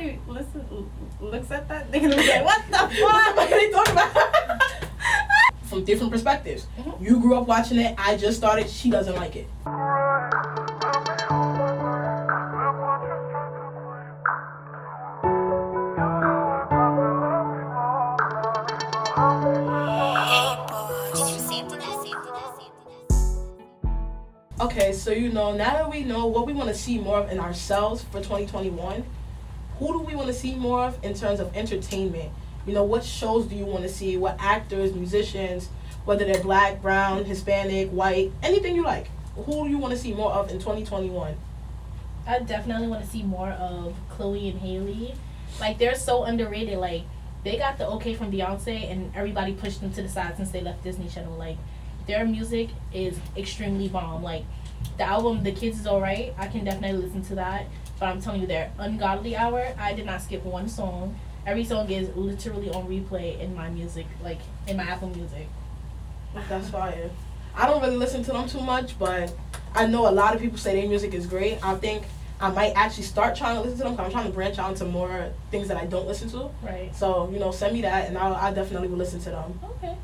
somebody looks at that, they're gonna be like, what the fuck? What are they talking about? From different perspectives. Mm-hmm. You grew up watching it. I just started. She doesn't like it. Okay, so now that we know what we want to see more of in ourselves for 2021, who do we want to see more of in terms of entertainment? What shows do you want to see? What actors, musicians, whether they're black, brown, Hispanic, white, anything you like. Who do you want to see more of in 2021? I definitely want to see more of Chloe and Hailey. Like, they're so underrated. Like, they got the okay from Beyonce, and everybody pushed them to the side since they left Disney Channel. Like, their music is extremely bomb. Like, the album The Kids Is Alright, I can definitely listen to that. But I'm telling you, their Ungodly Hour, I did not skip one song. Every song is literally on replay in my music, like in my Apple Music. That's fire. I don't really listen to them too much, but I know a lot of people say their music is great. I think I might actually start trying to listen to them because I'm trying to branch out into more things that I don't listen to. Right. So, send me that, and I definitely will listen to them. Okay.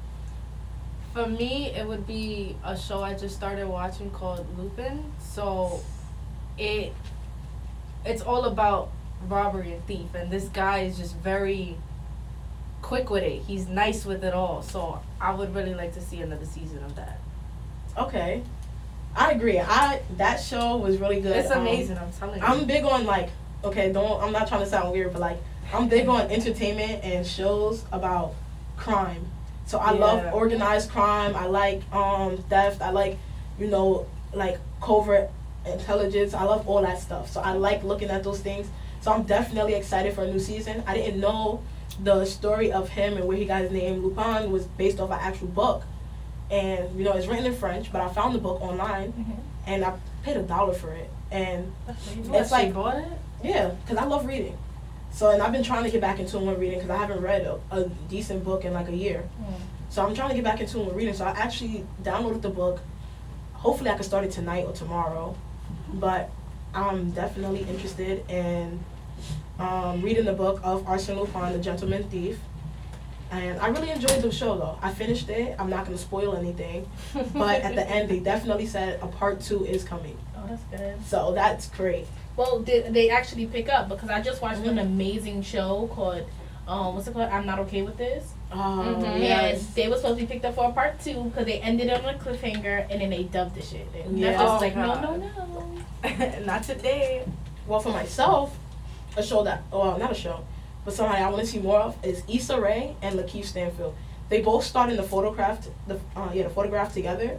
For me, it would be a show I just started watching called Lupin. So, it's all about robbery and thief, and this guy is just very quick with it. He's nice with it all. So, I would really like to see another season of that. Okay. I agree. That show was really good. It's amazing, I'm telling you. I'm big on, I'm not trying to sound weird, but, I'm big on entertainment and shows about crime. So I love organized crime. I like theft. I like, covert intelligence. I love all that stuff. So I like looking at those things. So I'm definitely excited for a new season. I didn't know the story of him and where he got his name, Lupin, was based off an actual book. And, it's written in French, but I found the book online, and I paid $1 for it. And it's like, bought it? Yeah, because I love reading. So, and I've been trying to get back into it with reading because I haven't read a decent book in a year. So I'm trying to get back into it with reading. So I actually downloaded the book. Hopefully I can start it tonight or tomorrow. But I'm definitely interested in reading the book of Arsène Lupin, The Gentleman Thief. And I really enjoyed the show, though. I finished it. I'm not going to spoil anything. But at the end, they definitely said a part 2 is coming. Oh, that's good. So that's great. Well, did they actually pick up? Because I just watched an amazing show called, what's it called? I'm Not Okay With This. Oh, yes. And they were supposed to be picked up for a part 2 because they ended on a cliffhanger and then they dubbed the shit. And Netflix was like, no. Not today. Well, for myself, a show not a show, but somebody I want to see more of is Issa Rae and Lakeith Stanfield. They both starred in the photograph together,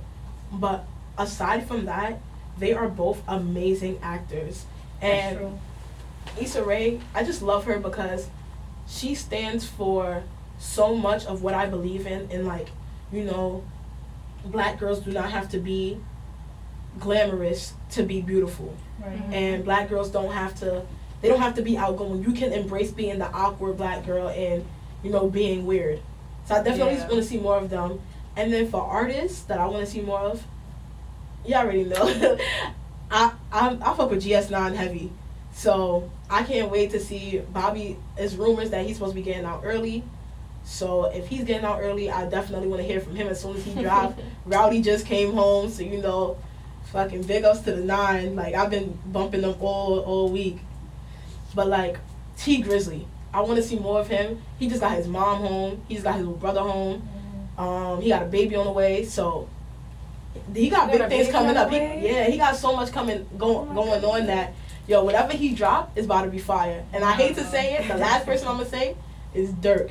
but aside from that, they are both amazing actors. And Issa Rae, I just love her because she stands for so much of what I believe in black girls do not have to be glamorous to be beautiful. Right. And black girls don't have to be outgoing. You can embrace being the awkward black girl and, being weird. So I definitely want to see more of them. And then for artists that I want to see more of, you already know. I fuck with GS9 heavy. So I can't wait to see Bobby. There's rumors that he's supposed to be getting out early. So if he's getting out early, I definitely want to hear from him as soon as he drops. Rowdy just came home, so fucking big ups to the 9. I've been bumping them all week. But T Grizzly, I want to see more of him. He just got his mom home. He just got his little brother home. He got a baby on the way. So he got big things coming up. He got so much going on that whatever he dropped is about to be fire. And I hate to say it, the last person I'm gonna say is Dirk.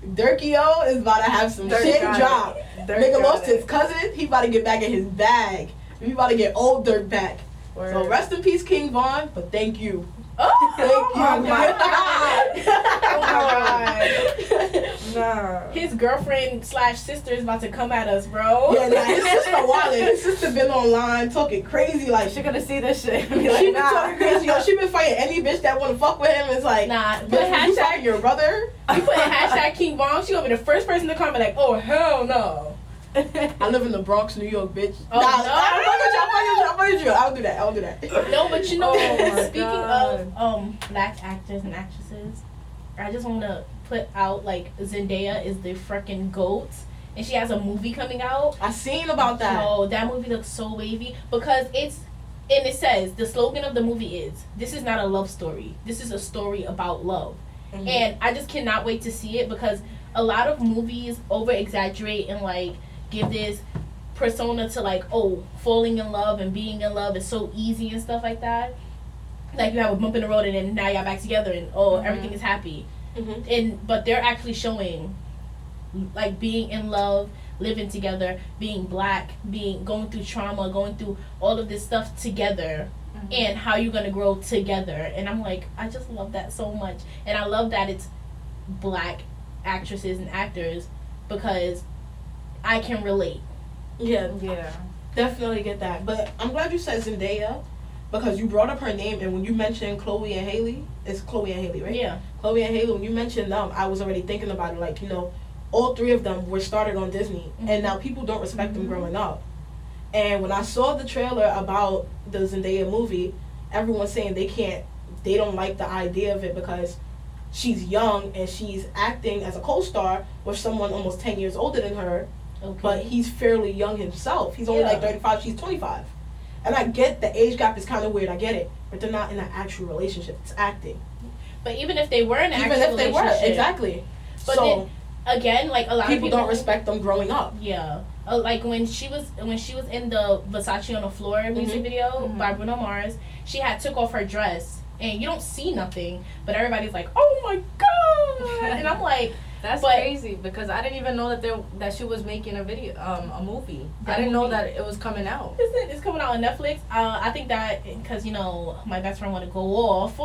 Dirkio is about to have some shit drop. Nigga lost his cousin. He about to get back in his bag. He about to get old Dirk back. Word. So rest in peace, King Von. But thank you. Oh my god. Nah. His girlfriend / sister is about to come at us, bro. Yeah, nah, his sister wildin'. His sister been online talking crazy she gonna see this shit. She been talking crazy. She been fighting any bitch that wanna fuck with him. It's like, nah, bitch, you fucking your brother? You put #King Von, she gonna be the first person to comment oh hell no. I live in the Bronx, New York, bitch. Oh, no. I'm fucking with you. I'll do that. No, but you know, Oh, speaking of black actors and actresses, I just want to put out, like, Zendaya is the freaking GOAT. And she has a movie coming out. I seen about that. Oh, that movie looks so wavy. Because it's, and it says, the slogan of the movie is, this is not a love story. This is a story about love. Mm-hmm. And I just cannot wait to see it because a lot of movies over-exaggerate and, like, give this persona to, like, oh, falling in love and being in love is so easy and stuff like that. Like, you have a bump in the road and then now y'all back together and, oh, everything is happy. But they're actually showing, like, being in love, living together, being black, going through trauma, going through all of this stuff together, and how you're gonna grow together. And I'm like, I just love that so much. And I love that it's black actresses and actors because I can relate. Yeah, Definitely get that. But I'm glad you said Zendaya because you brought up her name, and when you mentioned Chloe and Haley, it's Chloe and Haley, right? Yeah. Chloe and Haley, when you mentioned them, I was already thinking about it. Like, you know, all three of them were started on Disney, and now people don't respect them growing up. And when I saw the trailer about the Zendaya movie, everyone's saying they don't like the idea of it because she's young and she's acting as a co-star with someone almost 10 years older than her, but he's fairly young himself. He's only like 35, she's 25. And I get the age gap is kind of weird, I get it, but they're not in an actual relationship, it's acting. But even if they were in an even actual if they relationship. were, exactly. But so then, again, like a lot people of people don't respect them growing up. Yeah. Like when she was in the Versace on the Floor music video by Bruno Mars, she had took off her dress and you don't see nothing, but everybody's like, "Oh my god!" And I'm like, that's crazy because I didn't even know that she was making a video, a movie. I didn't know that it was coming out. It's coming out on Netflix. I think that because, you know, my best friend want to go off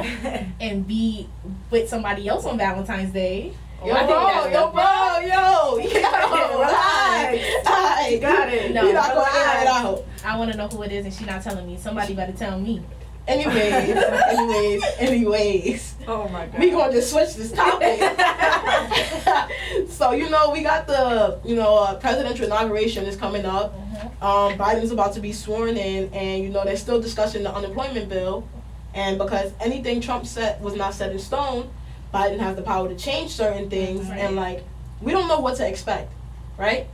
and be with somebody else on Valentine's Day. Yo, relax. You got it. No, you're not going to air it out. I want to know who it is, and she's not telling me. Somebody better tell me. Anyways. Oh my god. We gonna just switch this topic. So, you know, we got the, presidential inauguration is coming up. Biden's about to be sworn in, and, you know, they're still discussing the unemployment bill. And because anything Trump said was not set in stone, Biden has the power to change certain things. And, like, we don't know what to expect, right?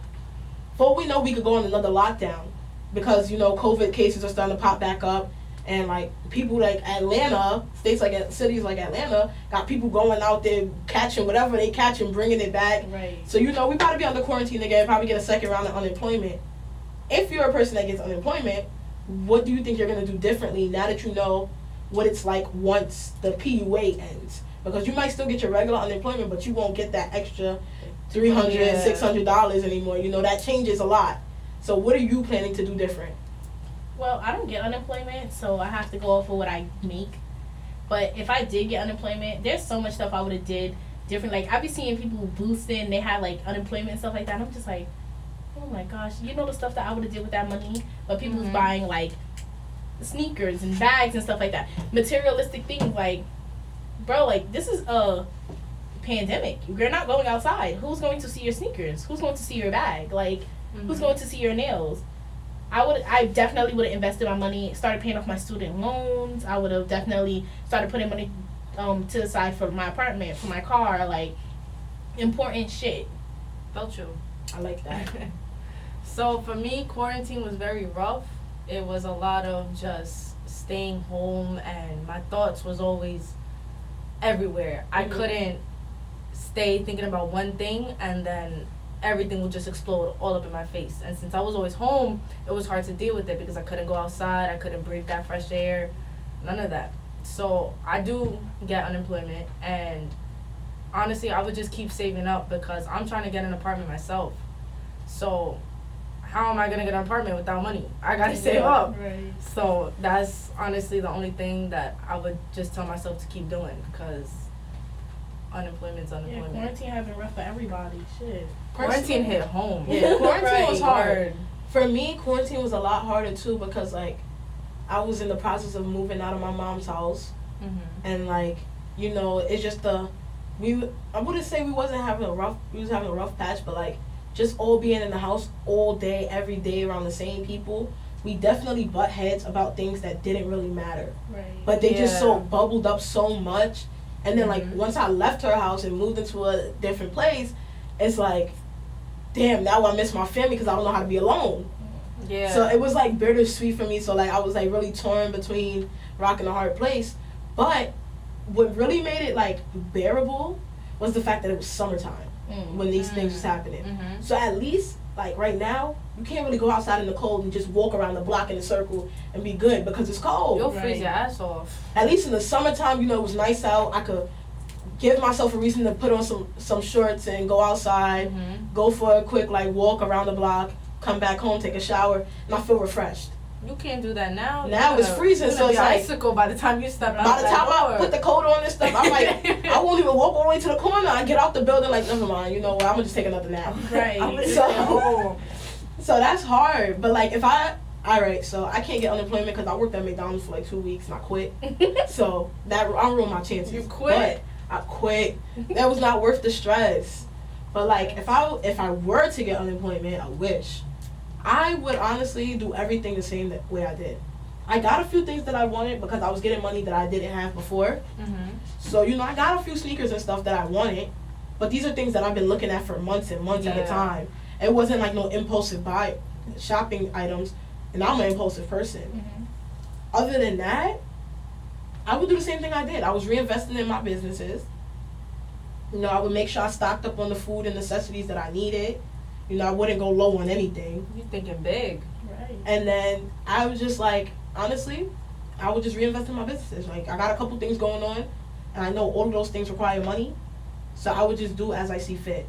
For all we know, we could go on another lockdown because, you know, COVID cases are starting to pop back up. And, like, people like Atlanta, cities like Atlanta, got people going out there catching whatever they catch and bringing it back. Right. So, you know, we probably be under quarantine again, probably get a second round of unemployment. If you're a person that gets unemployment, what do you think you're going to do differently now that you know what it's like once the PUA ends? Because you might still get your regular unemployment, but you won't get that extra $300, $600 anymore. You know, that changes a lot. So what are you planning to do different? Well, I don't get unemployment, so I have to go off of what I make. But if I did get unemployment, there's so much stuff I would have did different. Like, I be seeing people boosting, they have, like, unemployment and stuff like that. And I'm just like, oh, my gosh. You know the stuff that I would have did with that money? But people was buying, like, sneakers and bags and stuff like that. Materialistic things, like, bro, like, this is a pandemic. You're not going outside. Who's going to see your sneakers? Who's going to see your bag? Like, who's going to see your nails? I definitely would have invested my money, started paying off my student loans. I would have definitely started putting money to the side for my apartment, for my car, like, important shit. Felt you. I like that. So for me, quarantine was very rough. It was a lot of just staying home, and my thoughts was always everywhere. I couldn't stay thinking about one thing and then everything would just explode all up in my face. And since I was always home, it was hard to deal with it because I couldn't go outside, I couldn't breathe that fresh air, none of that. So I do get unemployment, and honestly, I would just keep saving up because I'm trying to get an apartment myself. So how am I going to get an apartment without money? I got to save up. Right. So that's honestly the only thing that I would just tell myself to keep doing because unemployment's unemployment. Yeah, quarantine has been rough for everybody. Shit. Quarantine hit home. Yeah, quarantine was hard. Hard. For me, quarantine was a lot harder too because, like, I was in the process of moving out of my mom's house, and, like, you know, it's just I wouldn't say we was having a rough patch, but, like, just all being in the house all day, every day around the same people, we definitely butt heads about things that didn't really matter. Right. But they just so bubbled up so much. And then, like, once I left her house and moved into a different place, it's like, damn, now I miss my family because I don't know how to be alone. Yeah. So it was, like, bittersweet for me. So, like, I was, like, really torn between rock and a hard place. But what really made it, like, bearable was the fact that it was summertime when these things was happening. Mm-hmm. So at least, like, right now, you can't really go outside in the cold and just walk around the block in a circle and be good because it's cold. You'll freeze your ass off. At least in the summertime, you know, it was nice out. I could give myself a reason to put on some shorts and go outside, go for a quick, like, walk around the block, come back home, take a shower, and I feel refreshed. You can't do that now. Now it's freezing, so it's like icicle by the time you step out. By the time I put the coat on and stuff, I'm like, I won't even walk all the way to the corner. I get out the building like, never mind, you know what, I'm gonna just take another nap. Right. So that's hard. But like, alright, so I can't get unemployment because I worked at McDonald's for like 2 weeks and I quit. So that I ruined my chances. You quit? But I quit. That was not worth the stress. But like, if I were to get unemployment, I wish I would honestly do everything the same way I did. I got a few things that I wanted because I was getting money that I didn't have before. So, you know, I got a few sneakers and stuff that I wanted. But these are things that I've been looking at for months and months at a time. It wasn't like no impulsive buy shopping items. And I'm an impulsive person. Other than that, I would do the same thing I did. I was reinvesting in my businesses. You know, I would make sure I stocked up on the food and necessities that I needed. You know, I wouldn't go low on anything. You're thinking big. Right. And then I was just like, honestly, I would just reinvest in my businesses. Like, I got a couple things going on, and I know all of those things require money. So I would just do as I see fit.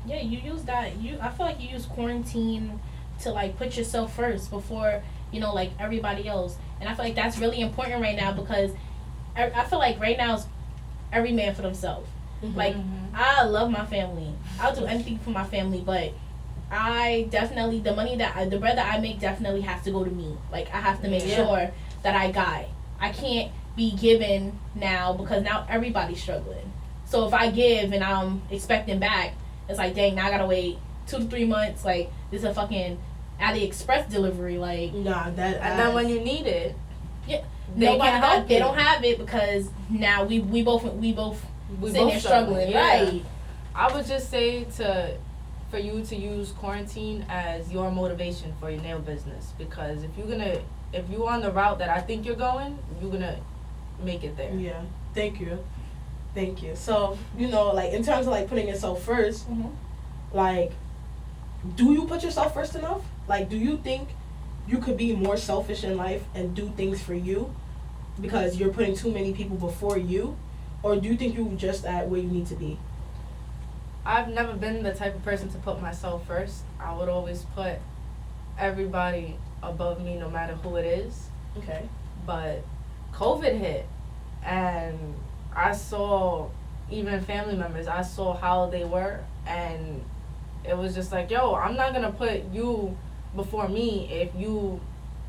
Yeah, you use that. I feel like you use quarantine to, like, put yourself first before, you know, like, everybody else. And I feel like that's really important right now because I feel like right now it's every man for themselves. Like, I love my family. I'll do anything for my family, but I definitely, the bread that I make definitely has to go to me. Like, I have to make sure that I got. I can't be giving now because now everybody's struggling. So if I give and I'm expecting back, it's like, dang, now I gotta wait 2 to 3 months. Like, this is a fucking AliExpress delivery. Like, nah, that. And then when you need it, they don't have it because now we both sitting there struggling. Right. I would just say for you to use quarantine as your motivation for your nail business, because if you're on the route that I think you're going, you're gonna make it there. Yeah. Thank you. So, you know, like, in terms of, like, putting yourself first, like, do you put yourself first enough? Like, do you think you could be more selfish in life and do things for you because you're putting too many people before you? Or do you think you're just at where you need to be? I've never been the type of person to put myself first. I would always put everybody above me, no matter who it is. Okay. But COVID hit, and I saw even family members, I saw how they were, and it was just like, yo, I'm not gonna put you before me if you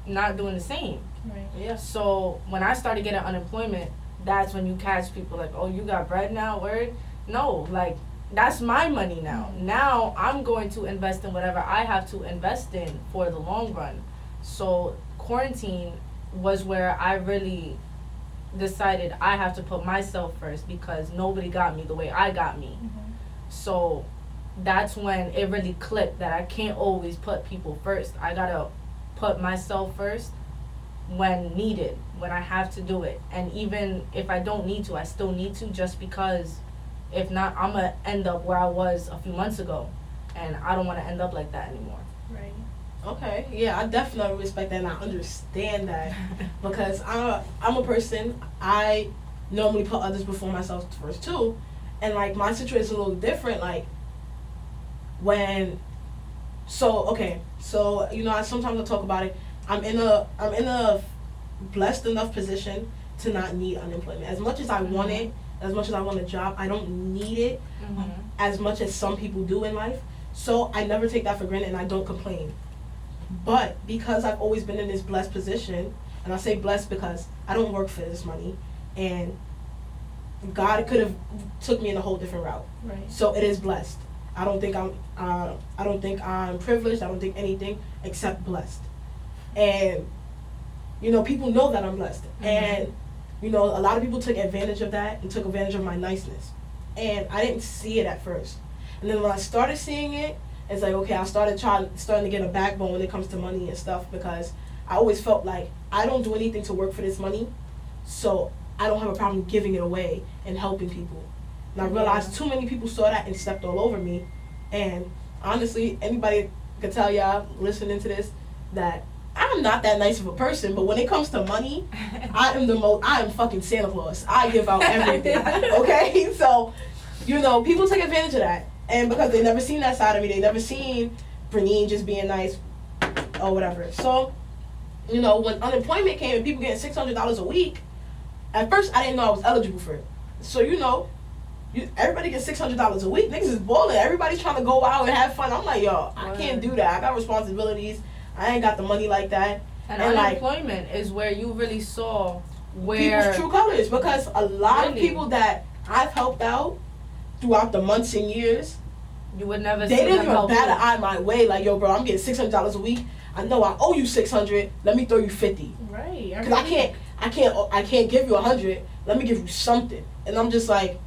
not doing the same. Right. Yeah. So when I started getting unemployment, that's when you catch people like, oh, you got bread now, word? No, like, that's my money now. Now I'm going to invest in whatever I have to invest in for the long run. So quarantine was where I really decided I have to put myself first because nobody got me the way I got me. So that's when it really clicked that I can't always put people first. I gotta put myself first when needed, when I have to do it. And even if I don't need to, I still need to, just because if not, I'm gonna end up where I was a few months ago, and I don't want to end up like that anymore. Right. Okay. Yeah, I definitely respect that and I understand that because I'm a person, I normally put others before myself first too, and like my situation is a little different. Like so you know, sometimes I talk about it. I'm in a blessed enough position to not need unemployment. As much as I want it, as much as I want a job, I don't need it as much as some people do in life. So I never take that for granted and I don't complain. But because I've always been in this blessed position, and I say blessed because I don't work for this money, and God could have took me in a whole different route. Right. So it is blessed. I don't think I'm privileged. I don't think anything except blessed. And you know, people know that I'm blessed. And you know, a lot of people took advantage of that and took advantage of my niceness. And I didn't see it at first. And then when I started seeing it, it's like, okay, I starting to get a backbone when it comes to money and stuff, because I always felt like I don't do anything to work for this money, so I don't have a problem giving it away and helping people. And I realized too many people saw that and stepped all over me. And honestly, anybody could tell y'all listening to this that I'm not that nice of a person, but when it comes to money, I am fucking Santa Claus. I give out everything. Okay? So, you know, people take advantage of that. And because they never seen that side of me, they never seen Bernine just being nice or whatever. So, you know, when unemployment came and people getting $600 a week, at first I didn't know I was eligible for it. So, you know, everybody gets $600 a week. Niggas is balling. Everybody's trying to go out and have fun. I'm like, yo, I can't do that. I got responsibilities. I ain't got the money like that. And unemployment is where you really saw where people's true colors, because a lot of people that I've helped out throughout the months and years, you would never. They didn't even bat an eye my way. Like, yo, bro, I'm getting $600 a week. I know I owe you $600. Let me throw you $50. Right. Because I can't give you $100. Let me give you something. And I'm just like,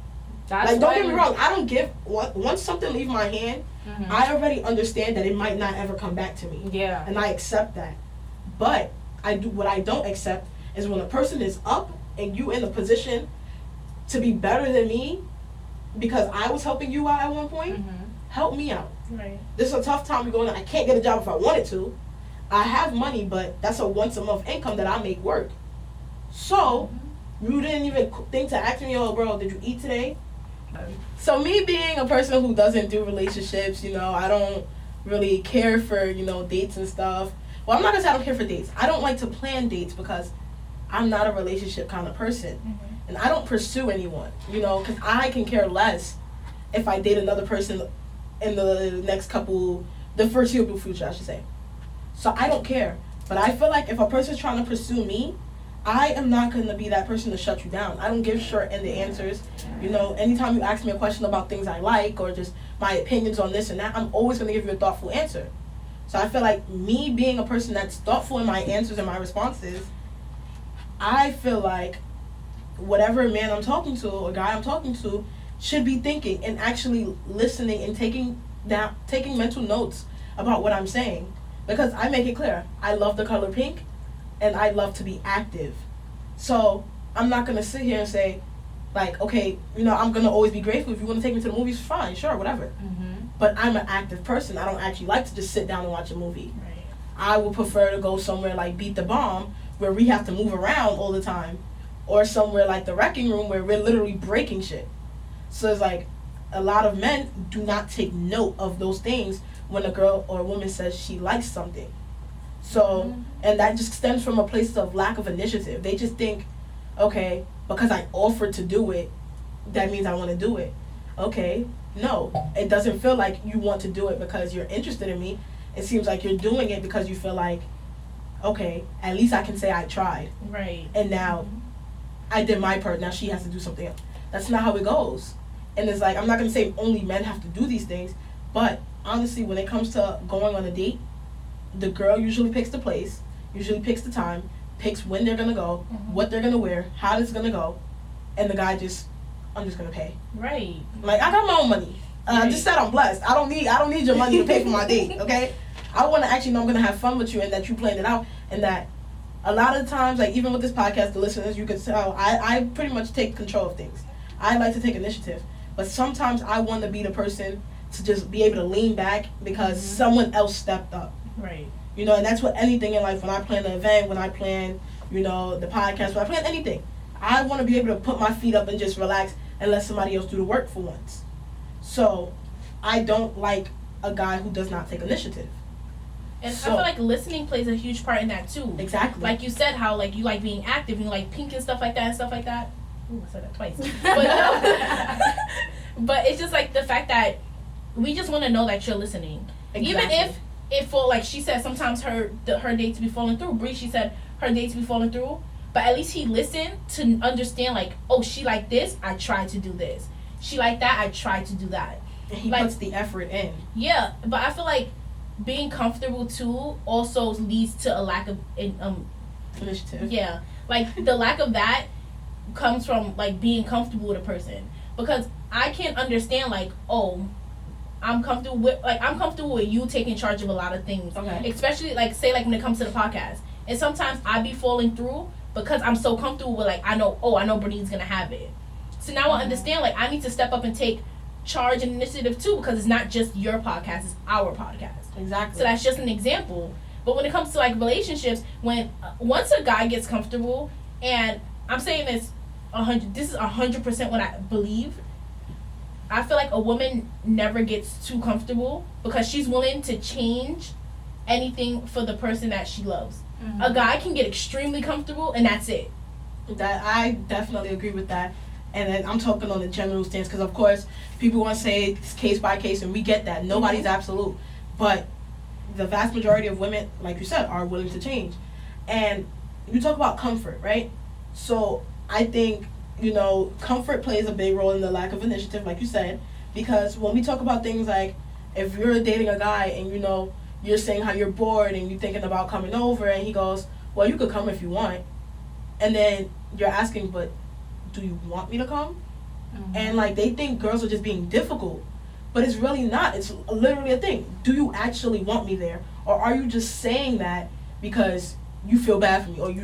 don't get me wrong. I don't give once something leaves my hand. I already understand that it might not ever come back to me. Yeah. And I accept that. But what I don't accept is when a person is up and you in a position to be better than me because I was helping you out at one point. Help me out. Right. This is a tough time we're going. I can't get a job if I wanted to. I have money, but that's a once a month income that I make work. So you didn't even think to ask me, oh, bro, did you eat today? So me being a person who doesn't do relationships, you know, I don't really care for, you know, dates and stuff. Well, I'm not gonna say I don't care for dates. I don't like to plan dates because I'm not a relationship kind of person. And I don't pursue anyone, you know, because I can care less if I date another person in the foreseeable future, I should say. So I don't care. But I feel like if a person's trying to pursue me, I am not going to be that person to shut you down. I don't give short-ended answers. You know, anytime you ask me a question about things I like or just my opinions on this and that, I'm always going to give you a thoughtful answer. So I feel like me being a person that's thoughtful in my answers and my responses, I feel like whatever man I'm talking to or guy I'm talking to should be thinking and actually listening and taking mental notes about what I'm saying. Because I make it clear, I love the color pink and I love to be active. So I'm not going to sit here and say, like, okay, you know, I'm going to always be grateful. If you want to take me to the movies, fine, sure, whatever. But I'm an active person. I don't actually like to just sit down and watch a movie. Right. I would prefer to go somewhere like Beat the Bomb, where we have to move around all the time. Or somewhere like the Wrecking Room, where we're literally breaking shit. So it's like, a lot of men do not take note of those things when a girl or a woman says she likes something. So, and that just stems from a place of lack of initiative. They just think, okay, because I offered to do it, that means I want to do it. Okay, no. It doesn't feel like you want to do it because you're interested in me. It seems like you're doing it because you feel like, okay, at least I can say I tried. Right. And now, I did my part, now she has to do something else. That's not how it goes. And it's like, I'm not going to say only men have to do these things, but honestly, when it comes to going on a date, the girl usually picks the place, usually picks the time, picks when they're gonna go, what they're gonna wear, how it's gonna go, and the guy I'm just gonna pay. Right. Like, I got my own money. I just said I'm blessed. I don't need your money to pay for my date. Okay, I want to actually know I'm gonna have fun with you and that you planned it out, and that a lot of the times, like even with this podcast, the listeners, you can tell I pretty much take control of things. I like to take initiative, but sometimes I want to be the person to just be able to lean back because someone else stepped up. Right. You know, and that's what anything in life, when I plan an event, when I plan, you know, the podcast, when I plan anything, I want to be able to put my feet up and just relax and let somebody else do the work for once. So, I don't like a guy who does not take initiative. And I feel like listening plays a huge part in that too. Exactly. Like you said, how like you like being active, you like pink and stuff like that. Ooh, I said that twice. But it's just like the fact that we just want to know that you're listening. Exactly. Even if for like she said, sometimes her dates be falling through. Bree, she said her dates be falling through, but at least he listened to understand. Like, oh, she like this, I tried to do this. She like that, I tried to do that. And he like, puts the effort in. Yeah, but I feel like being comfortable too also leads to a lack of Initiative. yeah, like the lack of that comes from like being comfortable with a person, because I can understand like, oh, I'm comfortable with you taking charge of a lot of things, Okay. especially like say like when it comes to the podcast, and sometimes I be falling through because I'm so comfortable with like I know Bernine's gonna have it, so now I understand like I need to step up and take charge and initiative too, because it's not just your podcast, it's our podcast. Exactly. So that's just an example. But when it comes to like relationships, when once a guy gets comfortable, and I'm saying this 100% what I believe, I feel like a woman never gets too comfortable because she's willing to change anything for the person that she loves. Mm-hmm. A guy can get extremely comfortable and that's it. That I definitely agree with that. And then I'm talking on the general stance because, of course, people want to say it's case by case, and we get that. Nobody's absolute. But the vast majority of women, like you said, are willing to change. And you talk about comfort, right? So I think, comfort plays a big role in the lack of initiative, like you said, because when we talk about things like if you're dating a guy and, you're saying how you're bored and you're thinking about coming over, and he goes, well, you could come if you want. And then you're asking, but do you want me to come? Mm-hmm. And like they think girls are just being difficult, but it's really not. It's literally a thing. Do you actually want me there, or are you just saying that because you feel bad for me, or you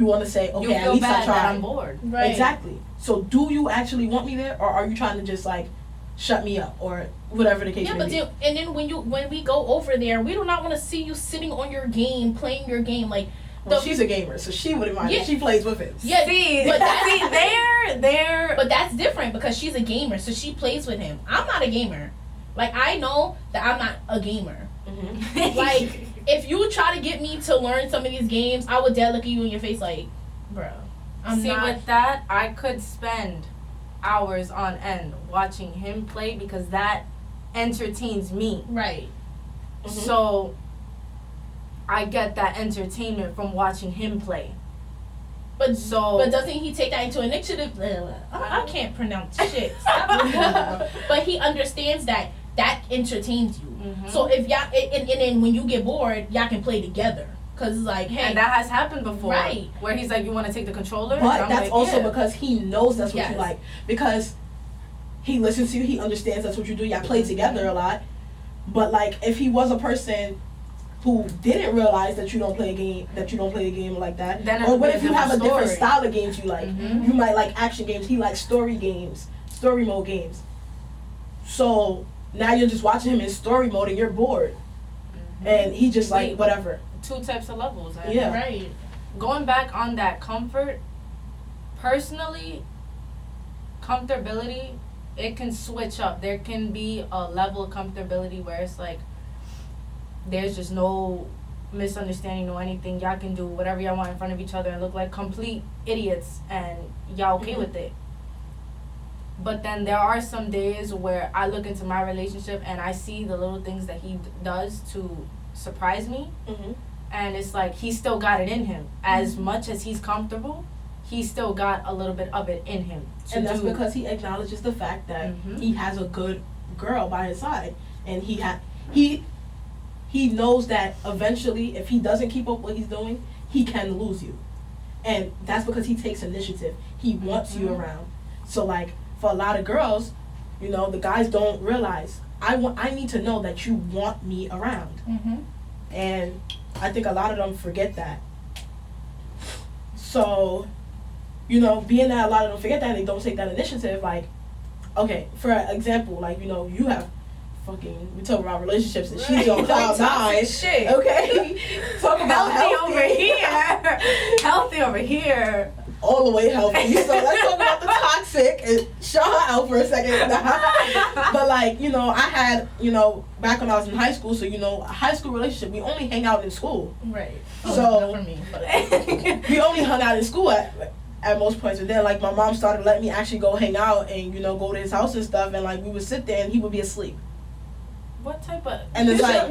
want to say, okay, at least I tried. That I'm bored. Right. Exactly. So do you actually want me there, or are you trying to just like shut me up, or whatever the case may be? And then when we go over there, we do not want to see you sitting on your game, playing your game like. Well, she's a gamer, so she wouldn't mind. Yeah. She plays with him. Yeah, but there. But that's different because she's a gamer, so she plays with him. I'm not a gamer. Like I know that I'm not a gamer. Mm-hmm. Like if you try to get me to learn some of these games, I would dead look at you in your face like, bro. With that, I could spend hours on end watching him play because that entertains me. Right. Mm-hmm. So I get that entertainment from watching him play. But doesn't he take that into initiative? I can't pronounce shit. But he understands that entertains you. Mm-hmm. So if y'all and then when you get bored, y'all can play together. Cause it's like, hey, and that has happened before, right? Where he's like, you want to take the controller, but that's also because he knows that's what you like. Because he listens to you, he understands that's what you do. Y'all play together a lot. But like, if he was a person who didn't realize that you don't play a game like that, then or what if you have a different style of games you like? Mm-hmm. You might like action games. He likes story mode games. So now you're just watching him in story mode and you're bored, and he just like whatever. Two types of levels. Yeah. Right. Going back on that comfort, personally, comfortability, it can switch up. There can be a level of comfortability where it's like there's just no misunderstanding, no anything. Y'all can do whatever y'all want in front of each other and look like complete idiots, and y'all okay with it. But then there are some days where I look into my relationship and I see the little things that he does to surprise me. Mm-hmm. And it's like he still got it in him. As much as he's comfortable, he still got a little bit of it in him. And that's because he acknowledges the fact that he has a good girl by his side, and he knows that eventually, if he doesn't keep up what he's doing, he can lose you. And that's because he takes initiative. He wants you around. So like for a lot of girls, the guys don't realize I need to know that you want me around. Mm-hmm. And I think a lot of them forget that. So, being that a lot of them forget that, they don't take that initiative. Like, okay, for example, like, you have we talk about relationships and she's on cloud nine. Shit. Okay? Talk about healthy over here. Healthy over here. All the way healthy. So let's talk about the toxic and shout her out for a second. But like, I had, back when I was in high school, so a high school relationship, we only hang out in school. Right. So not for me, but we only hung out in school at most points. And then like my mom started letting me actually go hang out and, go to his house and stuff, and like we would sit there and he would be asleep. What type of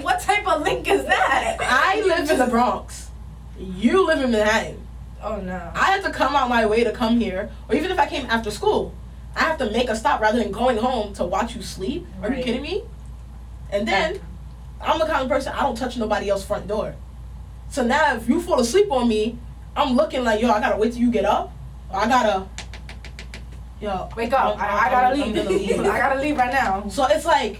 what type of link is that? I live in the Bronx. You live in Manhattan. Oh no. I had to come out my way to come here, or even if I came after school, I have to make a stop rather than going home to watch you sleep. Are you kidding me? And then, I'm the kind of person, I don't touch nobody else's front door. So now if you fall asleep on me, I'm looking like, yo, I gotta wait till you get up. Or I gotta, yo. Wake up. I gotta leave. I'm gonna leave. I gotta leave right now. So it's like,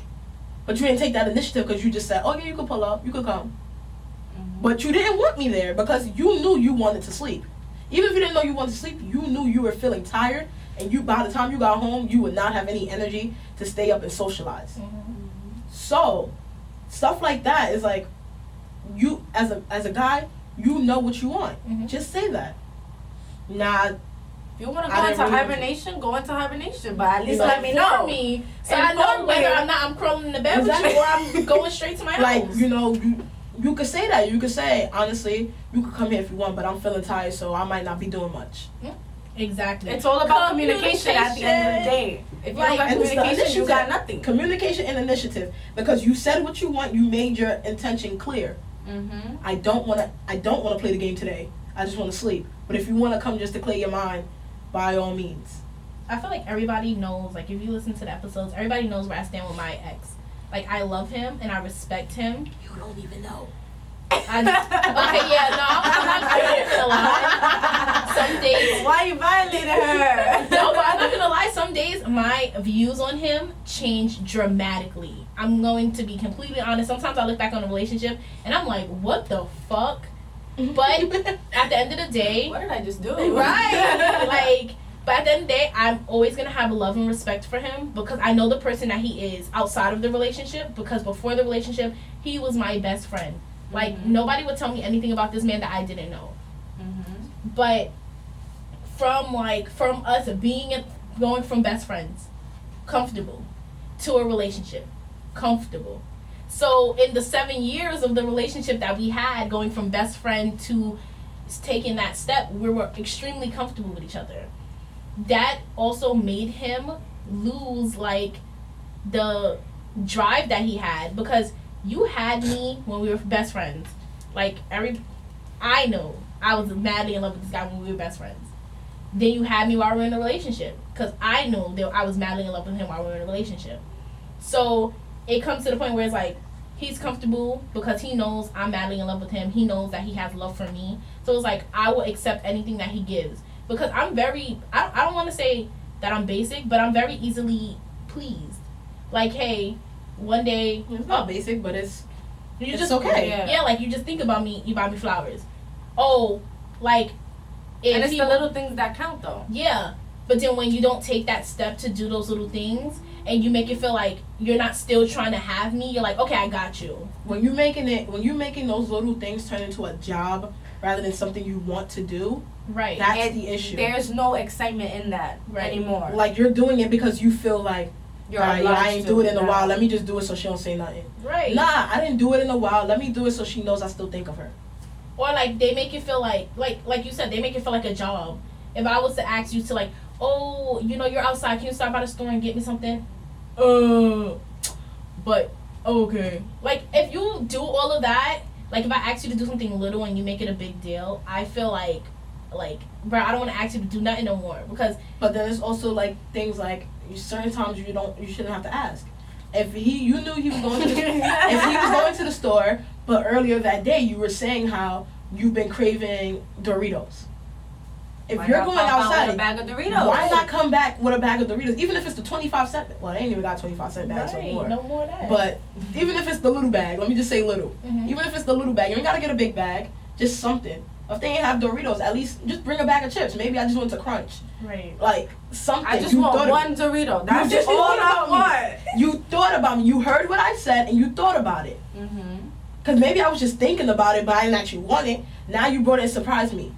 but you didn't take that initiative because you just said, oh yeah, you could pull up, you could come. But you didn't want me there because you knew you wanted to sleep. Even if you didn't know you wanted to sleep, you knew you were feeling tired, and you by the time you got home, you would not have any energy to stay up and socialize. So, stuff like that is like, you as a guy, you know what you want. Just say that. Nah. If you want to go into hibernation, go into hibernation. But at least let me know. Me, so I know whether I'm crawling in the bed with you or I'm going straight to my house. Like, you know, you could say that. You could say, honestly, you could come here if you want, but I'm feeling tired, so I might not be doing much. Exactly. It's all about communication at the end of the day. If you don't got communication, you got nothing. Communication and initiative. Because you said what you want, you made your intention clear. I don't want to play the game today. I just want to sleep. But if you want to come just to clear your mind, by all means. I feel like everybody knows, like if you listen to the episodes, everybody knows where I stand with my ex. Like, I love him and I respect him. You don't even know. I'm not gonna lie. Some days. Why you violating her? No, but I'm not gonna lie. Some days my views on him change dramatically. I'm going to be completely honest. Sometimes I look back on a relationship and I'm like, what the fuck? But at the end of the day, what did I just do? Right. Like, but at the end of the day, I'm always going to have love and respect for him because I know the person that he is outside of the relationship, because before the relationship, he was my best friend. Like, nobody would tell me anything about this man that I didn't know. But from us going from best friends, comfortable, to a relationship, comfortable. So in the 7 years of the relationship that we had, going from best friend to taking that step, we were extremely comfortable with each other. That also made him lose, like, the drive that he had, because you had me when we were best friends. Like, I know I was madly in love with this guy when we were best friends. Then you had me while we were in a relationship, because I know that I was madly in love with him while we were in a relationship. So it comes to the point where it's like, he's comfortable because he knows I'm madly in love with him. He knows that he has love for me. So it's like, I will accept anything that he gives. Because I'm very, I don't want to say that I'm basic, but I'm very easily pleased. Like, hey, one day. It's not basic, but it's just okay. Yeah, like, you just think about me, you buy me flowers. Oh, like. And it's the little things that count, though. Yeah. But then when you don't take that step to do those little things, and you make it feel like you're not still trying to have me, you're like, okay, I got you. When you're making those little things turn into a job rather than something you want to do, right? That's the issue. There's no excitement in that anymore. Like, you're doing it because you feel like, I ain't do it in a while. Let me just do it so she don't say nothing. Right. Nah, I didn't do it in a while. Let me do it so she knows I still think of her. Or like they make you feel like you said, they make it feel like a job. If I was to ask you to, like, oh, you know, you're outside, can you stop by the store and get me something? But okay. Like, if you do all of that, like, if I ask you to do something little and you make it a big deal, I feel like, bro, I don't want to ask you to do nothing no more, because. But then there's also, like, things like, certain times you shouldn't have to ask. If you knew he was going to if he was going to the store, but earlier that day you were saying how you've been craving Doritos. If you're going outside, with a bag of Doritos, why not come back with a bag of Doritos? Even if it's the 25-cent. Well, they ain't even got 25-cent bags anymore. No more of that. But even if it's the little bag, let me just say little. Even if it's the little bag, you ain't gotta get a big bag. Just something. If they ain't have Doritos, at least just bring a bag of chips. Maybe I just want to crunch. Right. Like, something. I just want one Dorito. That's just all I want. You thought about me. You heard what I said and you thought about it. Because maybe I was just thinking about it, but I didn't actually want it. Now you brought it and surprised me.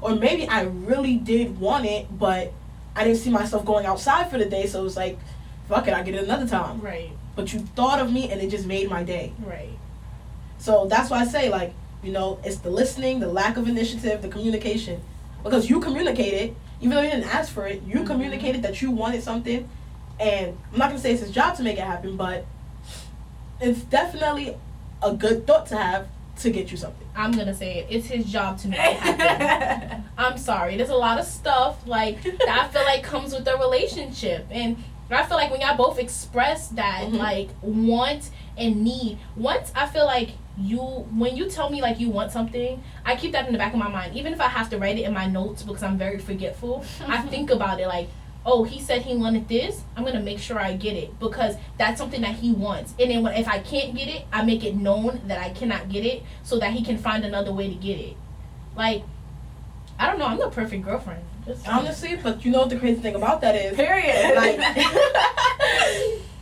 Or maybe I really did want it, but I didn't see myself going outside for the day, so it was like, fuck it, I'll get it another time. Right. But you thought of me and it just made my day. Right. So that's why I say, like, you know, it's the listening, the lack of initiative, the communication. Because you communicated, even though you didn't ask for it, you communicated that you wanted something. And I'm not going to say it's his job to make it happen, but it's definitely a good thought to have to get you something. I'm gonna say it. It's his job to make it happen. I'm sorry. There's a lot of stuff like that I feel like comes with a relationship, and I feel like when y'all both express that like want and need. Once I feel like when you tell me like you want something, I keep that in the back of my mind. Even if I have to write it in my notes because I'm very forgetful, I think about it like, oh, he said he wanted this, I'm gonna make sure I get it because that's something that he wants. And then if I can't get it, I make it known that I cannot get it so that he can find another way to get it. Like, I don't know, I'm the perfect girlfriend. Honestly, but you know what the crazy thing about that is? Period. Like,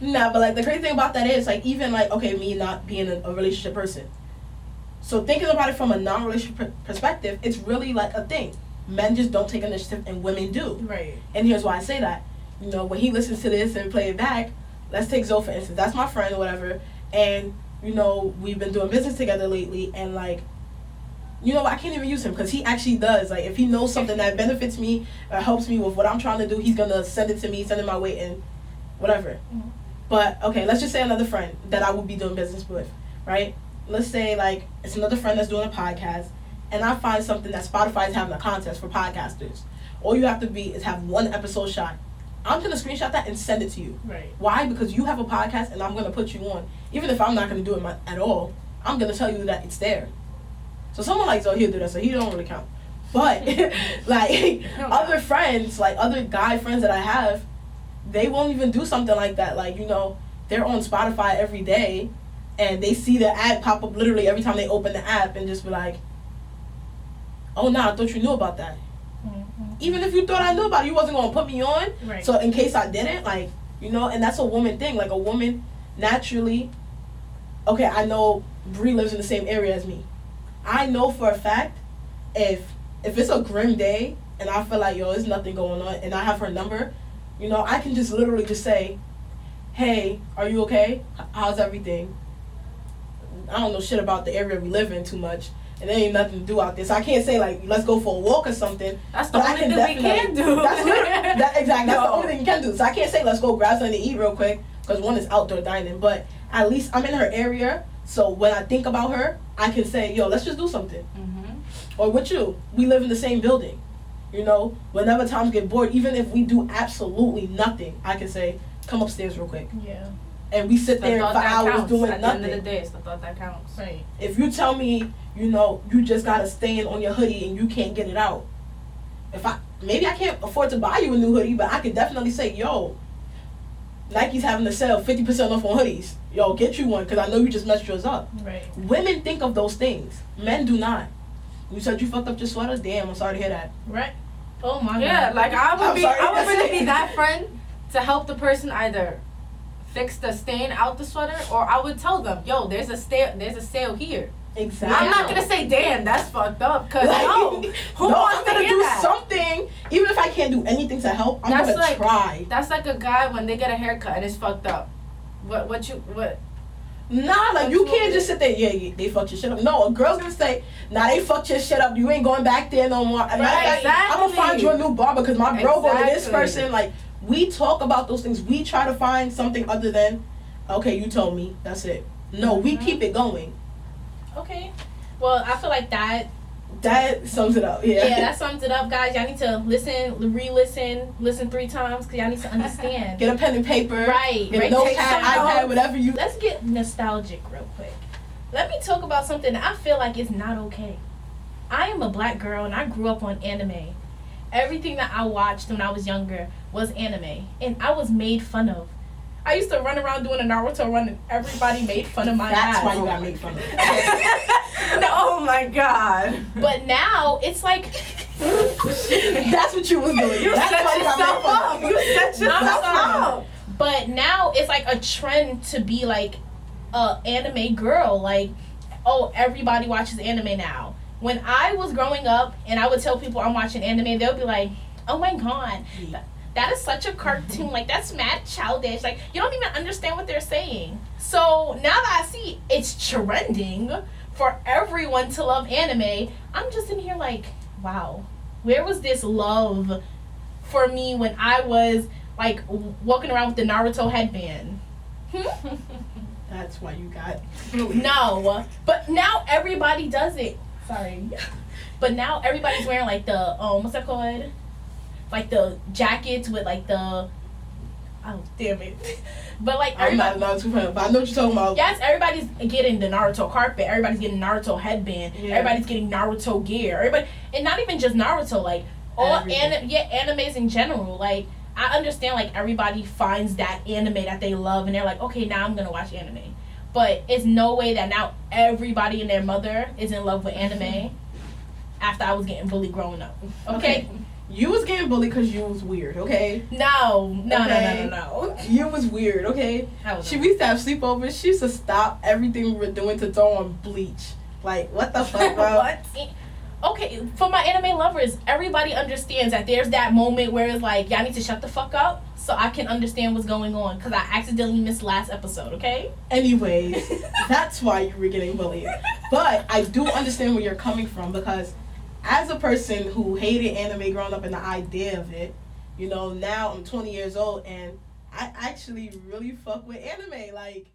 nah, but like the crazy thing about that is like even like okay, me not being a relationship person. So thinking about it from a non-relationship perspective, it's really like a thing. Men just don't take initiative and women do. Right. And here's why I say that. You know, when he listens to this and play it back, let's take Zoe for instance. That's my friend or whatever. And, you know, we've been doing business together lately and like, you know, I can't even use him because he actually does. Like, if he knows something that benefits me or helps me with what I'm trying to do, he's going to send it to me, send it my way and whatever. Mm-hmm. But, okay, let's just say another friend that I would be doing business with, right? Let's say, like, it's another friend that's doing a podcast. And I find something that Spotify is having a contest for podcasters. All you have to be is have one episode shot. I'm going to screenshot that and send it to you. Right. Why? Because you have a podcast and I'm going to put you on. Even if I'm not going to do it at all, I'm going to tell you that it's there. So someone like Zoe, he'll do that, so he don't really count. But, like, other friends, like other guy friends that I have, they won't even do something like that. Like, you know, they're on Spotify every day and they see the ad pop up literally every time they open the app and just be like, oh, nah, I thought you knew about that. Mm-hmm. Even if you thought I knew about it, you wasn't going to put me on. Right. So in case I didn't, like, you know, and that's a woman thing. Like, a woman naturally, okay, I know Bree lives in the same area as me. I know for a fact if it's a grim day and I feel like, yo, there's nothing going on and I have her number, you know, I can just literally just say, hey, are you okay? How's everything? I don't know shit about the area we live in too much. And there ain't nothing to do out there. So I can't say, like, let's go for a walk or something. That's the only thing we can do. That's exactly. That's the only thing you can do. So I can't say, let's go grab something to eat real quick. Because one is outdoor dining. But at least I'm in her area. So when I think about her, I can say, yo, let's just do something. Mm-hmm. Or with you. We live in the same building. You know, whenever times get bored, even if we do absolutely nothing, I can say, come upstairs real quick. Yeah. And we sit there for hours doing nothing. At the end of the day, it's the thought that counts. Right. If you tell me, you know, you just got a stain on your hoodie and you can't get it out. Maybe I can't afford to buy you a new hoodie, but I could definitely say, yo, Nike's having a sale, 50% off on hoodies. Yo, get you one because I know you just messed yours up. Right. Women think of those things. Men do not. You said you fucked up your sweater? Damn, I'm sorry to hear that. Right. Oh my God. Yeah, like I would really be that. that friend to help the person either fix the stain out the sweater, or I would tell them, yo, there's a sale here. Exactly. I'm not gonna say, damn, that's fucked up, cause like, who wants I'm to gonna do that? something. Even if I can't do anything to help, I'm gonna try. That's like a guy when they get a haircut and it's fucked up. What? Nah, like you can't just sit there. Yeah, they fucked your shit up. No, a girl's gonna say, nah, they fucked your shit up. You ain't going back there no more. Right, exactly. I'm gonna find you a new barber because my bro go to this person. Like, we talk about those things. We try to find something other than, okay, you told me. That's it. No, we keep it going. Okay. Well, I feel like that sums it up. Yeah. Yeah, that sums it up, guys. Y'all need to listen 3 times because y'all need to understand. Get a pen and paper. Right. Get a notepad, iPad, whatever you. Let's get nostalgic real quick. Let me talk about something that I feel like is not okay. I am a black girl and I grew up on anime. Everything that I watched when I was younger was anime, and I was made fun of. I used to run around doing a Naruto run, and everybody made fun of my ass. That's why you got made fun of. Oh my God. But now it's like that's what you was doing. You set yourself up. You set yourself up. But now it's like a trend to be like a anime girl. Like, oh, everybody watches anime now. When I was growing up and I would tell people I'm watching anime, they'll be like, oh my God, that is such a cartoon. Like, that's mad childish. Like, you don't even understand what they're saying. So now that I see it's trending for everyone to love anime, I'm just in here like, wow, where was this love for me when I was like walking around with the Naruto headband? That's why you got. No, but now everybody does it. Sorry. But now everybody's wearing like the what's that called? Like the jackets with like the damn it. But like I'm everybody, not too fan, but I know what you're talking about. yes, everybody's getting the Naruto carpet. Everybody's getting Naruto headband. Yeah. Everybody's getting Naruto gear. Everybody, and not even just Naruto, like all animes in general. Like I understand, like everybody finds that anime that they love, and they're like, okay, now I'm gonna watch anime. But it's no way that now everybody and their mother is in love with anime. After I was getting bullied growing up, okay? You was getting bullied because you was weird, okay? No. You was weird, okay? We used to have sleepovers. She used to stop everything we were doing to throw on bleach. Like, what the fuck, bro? What? Okay, for my anime lovers, everybody understands that there's that moment where it's like, y'all need to shut the fuck up so I can understand what's going on because I accidentally missed last episode, okay? Anyways, that's why you were getting bullied. But I do understand where you're coming from because as a person who hated anime growing up and the idea of it, you know, now I'm 20 years old and I actually really fuck with anime. Like,